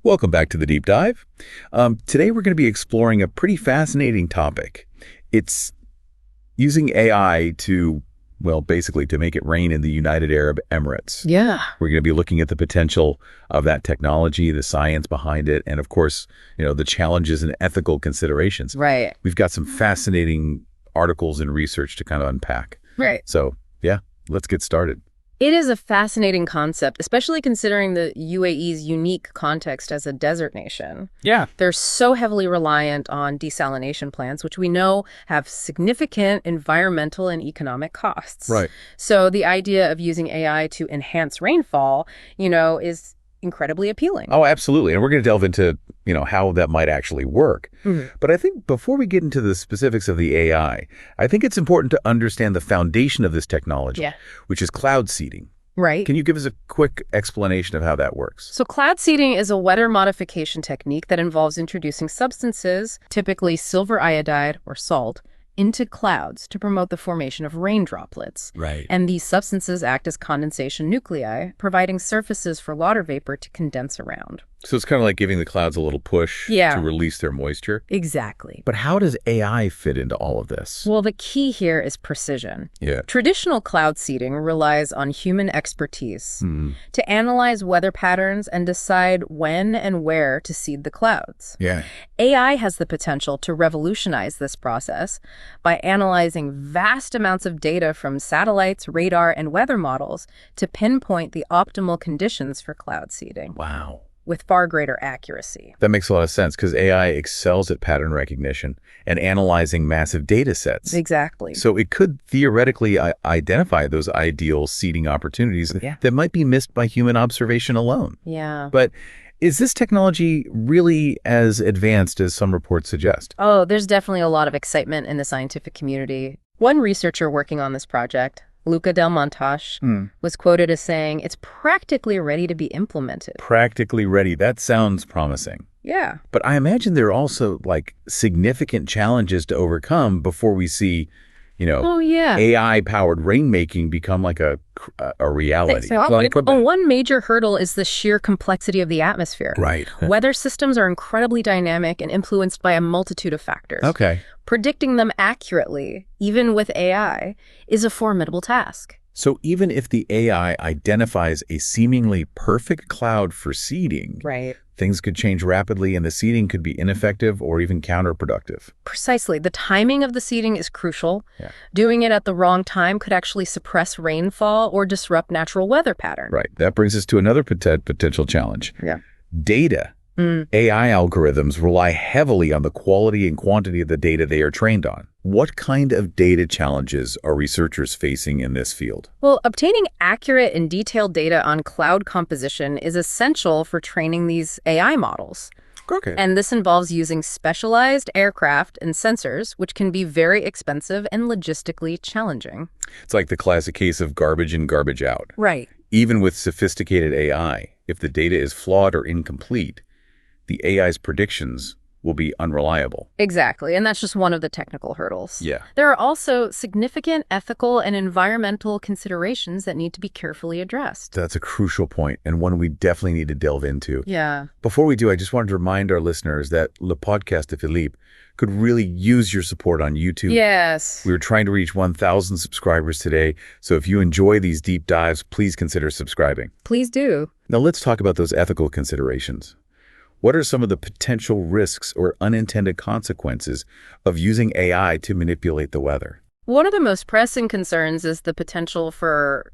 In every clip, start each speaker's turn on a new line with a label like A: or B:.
A: Welcome back to the Deep Dive. Today we're going to be exploring a pretty fascinating topic. It's using AI to, basically to make it rain in the United Arab Emirates.
B: Yeah.
A: We're going to be looking at the potential of that technology, the science behind it, and of course, the challenges and ethical considerations.
B: Right.
A: We've got some fascinating articles and research to kind of unpack.
B: Right.
A: So, let's get started.
B: It is a fascinating concept, especially considering the UAE's unique context as a desert nation.
A: Yeah.
B: They're so heavily reliant on desalination plants, which we know have significant environmental and economic costs.
A: Right.
B: So the idea of using AI to enhance rainfall, is incredibly appealing.
A: Oh, absolutely. And we're going to delve into, how that might actually work.
B: Mm-hmm.
A: But I think before we get into the specifics of the AI, I think it's important to understand the foundation of this technology, which is cloud seeding.
B: Right.
A: Can you give us a quick explanation of how that works?
B: So cloud seeding is a weather modification technique that involves introducing substances, typically silver iodide or salt, into clouds to promote the formation of rain droplets.
A: Right.
B: And these substances act as condensation nuclei, providing surfaces for water vapor to condense around.
A: So it's kind of like giving the clouds a little push to release their moisture.
B: Exactly.
A: But how does AI fit into all of this?
B: Well, the key here is precision.
A: Yeah.
B: Traditional cloud seeding relies on human expertise to analyze weather patterns and decide when and where to seed the clouds.
A: Yeah.
B: AI has the potential to revolutionize this process by analyzing vast amounts of data from satellites, radar, and weather models to pinpoint the optimal conditions for cloud seeding.
A: Wow.
B: With far greater accuracy.
A: That makes a lot of sense because AI excels at pattern recognition and analyzing massive data sets.
B: Exactly.
A: So it could theoretically identify those ideal seeding opportunities that might be missed by human observation alone.
B: Yeah.
A: But is this technology really as advanced as some reports suggest?
B: Oh, there's definitely a lot of excitement in the scientific community. One researcher working on this project, Luca Del Montage, was quoted as saying, it's practically ready to be implemented.
A: Practically ready. That sounds promising.
B: Yeah.
A: But I imagine there are also significant challenges to overcome before we see, AI-powered rainmaking become a reality.
B: One major hurdle is the sheer complexity of the atmosphere.
A: Right.
B: Weather systems are incredibly dynamic and influenced by a multitude of factors.
A: Okay.
B: Predicting them accurately, even with AI, is a formidable task.
A: So even if the AI identifies a seemingly perfect cloud for seeding, things could change rapidly and the seeding could be ineffective or even counterproductive.
B: Precisely. The timing of the seeding is crucial.
A: Yeah.
B: Doing it at the wrong time could actually suppress rainfall or disrupt natural weather patterns.
A: Right. That brings us to another potential challenge.
B: Yeah.
A: Data. AI algorithms rely heavily on the quality and quantity of the data they are trained on. What kind of data challenges are researchers facing in this field?
B: Well, obtaining accurate and detailed data on cloud composition is essential for training these AI models.
A: Okay.
B: And this involves using specialized aircraft and sensors, which can be very expensive and logistically challenging.
A: It's like the classic case of garbage in, garbage out.
B: Right.
A: Even with sophisticated AI, if the data is flawed or incomplete, the AI's predictions will be unreliable.
B: Exactly, and that's just one of the technical hurdles.
A: Yeah.
B: There are also significant ethical and environmental considerations that need to be carefully addressed.
A: That's a crucial point, and one we definitely need to delve into.
B: Yeah.
A: Before we do, I just wanted to remind our listeners that Le Podcast de Philippe could really use your support on YouTube.
B: Yes.
A: We were trying to reach 1,000 subscribers today, so if you enjoy these deep dives, please consider subscribing.
B: Please do.
A: Now let's talk about those ethical considerations. What are some of the potential risks or unintended consequences of using AI to manipulate the weather?
B: One of the most pressing concerns is the potential for,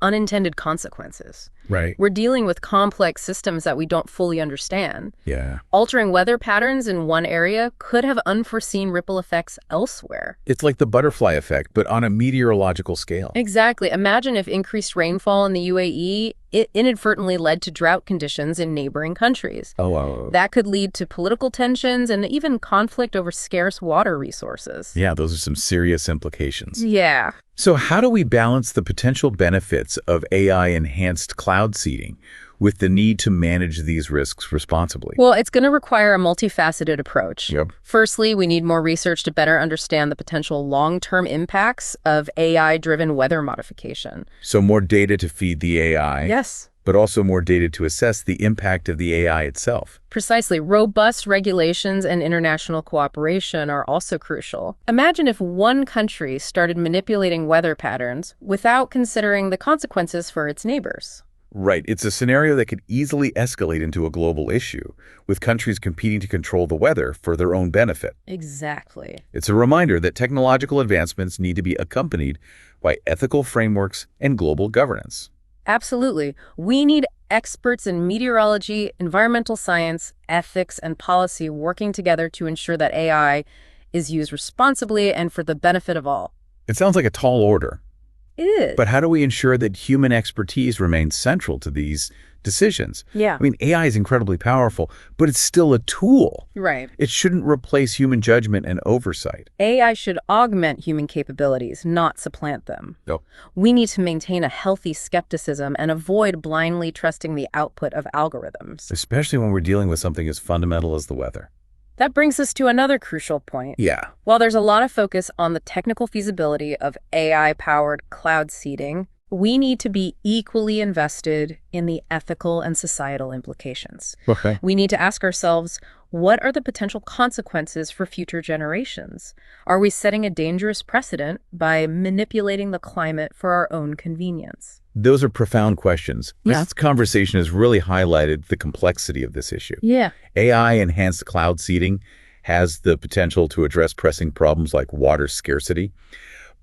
B: unintended consequences.
A: Right.
B: We're dealing with complex systems that we don't fully understand.
A: Yeah.
B: Altering weather patterns in one area could have unforeseen ripple effects elsewhere.
A: It's like the butterfly effect, but on a meteorological scale.
B: Exactly. Imagine if increased rainfall in the UAE it inadvertently led to drought conditions in neighboring countries.
A: Oh.
B: That could lead to political tensions and even conflict over scarce water resources.
A: Yeah, those are some serious implications.
B: Yeah.
A: So how do we balance the potential benefits of AI-enhanced cloud seeding with the need to manage these risks responsibly?
B: Well, it's going to require a multifaceted approach.
A: Yep.
B: Firstly, we need more research to better understand the potential long-term impacts of AI-driven weather modification.
A: So more data to feed the AI.
B: Yes.
A: but also more data to assess the impact of the AI itself.
B: Precisely. Robust regulations and international cooperation are also crucial. Imagine if one country started manipulating weather patterns without considering the consequences for its neighbors.
A: Right. It's a scenario that could easily escalate into a global issue, with countries competing to control the weather for their own benefit.
B: Exactly.
A: It's a reminder that technological advancements need to be accompanied by ethical frameworks and global governance.
B: Absolutely. We need experts in meteorology, environmental science, ethics, and policy working together to ensure that AI is used responsibly and for the benefit of all.
A: It sounds like a tall order.
B: It is.
A: But how do we ensure that human expertise remains central to these decisions?
B: Yeah.
A: I mean, AI is incredibly powerful, but it's still a tool.
B: Right.
A: It shouldn't replace human judgment and oversight.
B: AI should augment human capabilities, not supplant them.
A: No.
B: We need to maintain a healthy skepticism and avoid blindly trusting the output of algorithms.
A: Especially when we're dealing with something as fundamental as the weather.
B: That brings us to another crucial point.
A: Yeah.
B: While there's a lot of focus on the technical feasibility of AI-powered cloud seeding, we need to be equally invested in the ethical and societal implications.
A: Okay.
B: We need to ask ourselves, what are the potential consequences for future generations? Are we setting a dangerous precedent by manipulating the climate for our own convenience?
A: Those are profound questions.
B: Yeah.
A: This conversation has really highlighted the complexity of this issue.
B: Yeah.
A: AI-enhanced cloud seeding has the potential to address pressing problems like water scarcity,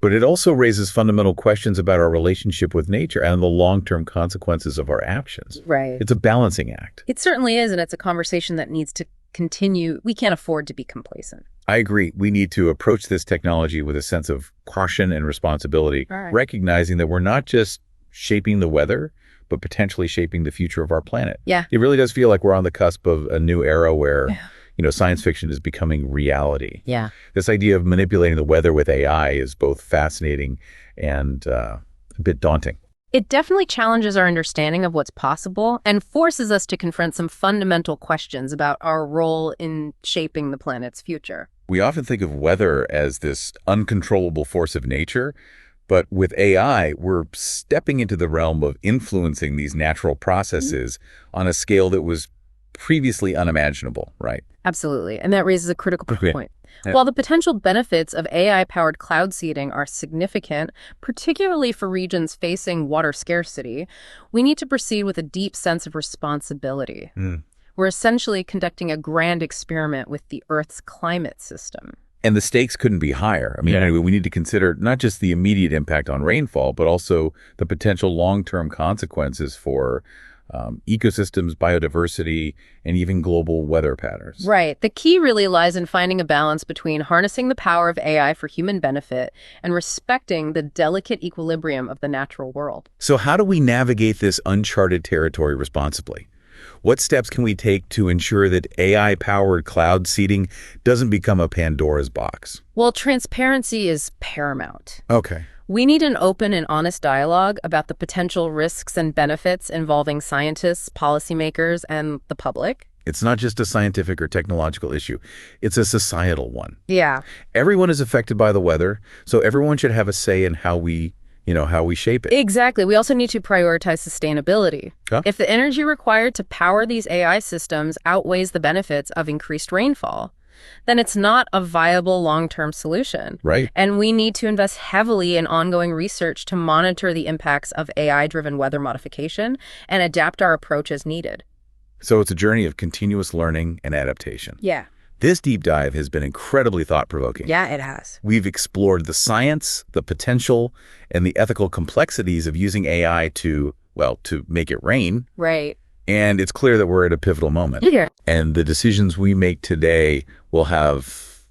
A: but it also raises fundamental questions about our relationship with nature and the long-term consequences of our actions.
B: Right.
A: It's a balancing act.
B: It certainly is, and it's a conversation that needs to continue. We can't afford to be complacent.
A: I agree. We need to approach this technology with a sense of caution and responsibility,
B: Right.
A: recognizing that we're not just shaping the weather, but potentially shaping the future of our planet.
B: Yeah.
A: It really does feel like we're on the cusp of a new era where, science fiction is becoming reality.
B: Yeah.
A: This idea of manipulating the weather with AI is both fascinating and a bit daunting.
B: It definitely challenges our understanding of what's possible and forces us to confront some fundamental questions about our role in shaping the planet's future.
A: We often think of weather as this uncontrollable force of nature, but with AI, we're stepping into the realm of influencing these natural processes on a scale that was previously unimaginable, right?
B: Absolutely. And that raises a critical point.
A: Yeah.
B: While the potential benefits of AI-powered cloud seeding are significant, particularly for regions facing water scarcity, we need to proceed with a deep sense of responsibility. We're essentially conducting a grand experiment with the Earth's climate system.
A: And the stakes couldn't be higher. I mean, we need to consider not just the immediate impact on rainfall, but also the potential long-term consequences for ecosystems, biodiversity, and even global weather patterns.
B: Right. The key really lies in finding a balance between harnessing the power of AI for human benefit and respecting the delicate equilibrium of the natural world.
A: So how do we navigate this uncharted territory responsibly? What steps can we take to ensure that AI-powered cloud seeding doesn't become a Pandora's box?
B: Well, transparency is paramount.
A: Okay.
B: We need an open and honest dialogue about the potential risks and benefits involving scientists, policymakers, and the public.
A: It's not just a scientific or technological issue. It's a societal one.
B: Yeah.
A: Everyone is affected by the weather, so everyone should have a say in how we shape it.
B: Exactly. We also need to prioritize sustainability.
A: Huh?
B: If the energy required to power these AI systems outweighs the benefits of increased rainfall, then it's not a viable long-term solution.
A: Right.
B: And we need to invest heavily in ongoing research to monitor the impacts of AI-driven weather modification and adapt our approach as needed.
A: So it's a journey of continuous learning and adaptation.
B: Yeah.
A: This deep dive has been incredibly thought-provoking.
B: Yeah, it has.
A: We've explored the science, the potential, and the ethical complexities of using AI to make it rain.
B: Right.
A: And it's clear that we're at a pivotal moment.
B: Yeah.
A: And the decisions we make today will have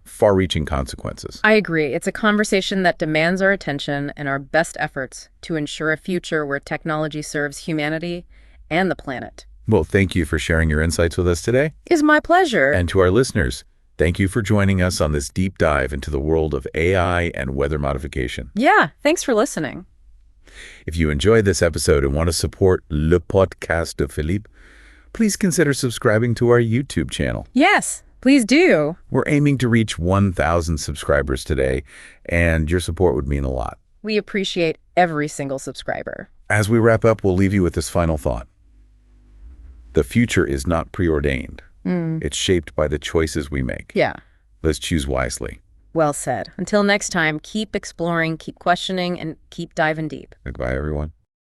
A: far-reaching consequences.
B: I agree. It's a conversation that demands our attention and our best efforts to ensure a future where technology serves humanity and the planet.
A: Well, thank you for sharing your insights with us today.
B: It's my pleasure.
A: And to our listeners, thank you for joining us on this deep dive into the world of AI and weather modification.
B: Yeah, thanks for listening.
A: If you enjoyed this episode and want to support Le Podcast de Philippe, please consider subscribing to our YouTube channel.
B: Yes, please do.
A: We're aiming to reach 1,000 subscribers today, and your support would mean a lot.
B: We appreciate every single subscriber.
A: As we wrap up, we'll leave you with this final thought. The future is not preordained. It's shaped by the choices we make.
B: Yeah.
A: Let's choose wisely.
B: Well said. Until next time, keep exploring, keep questioning, and keep diving deep.
A: Goodbye, everyone.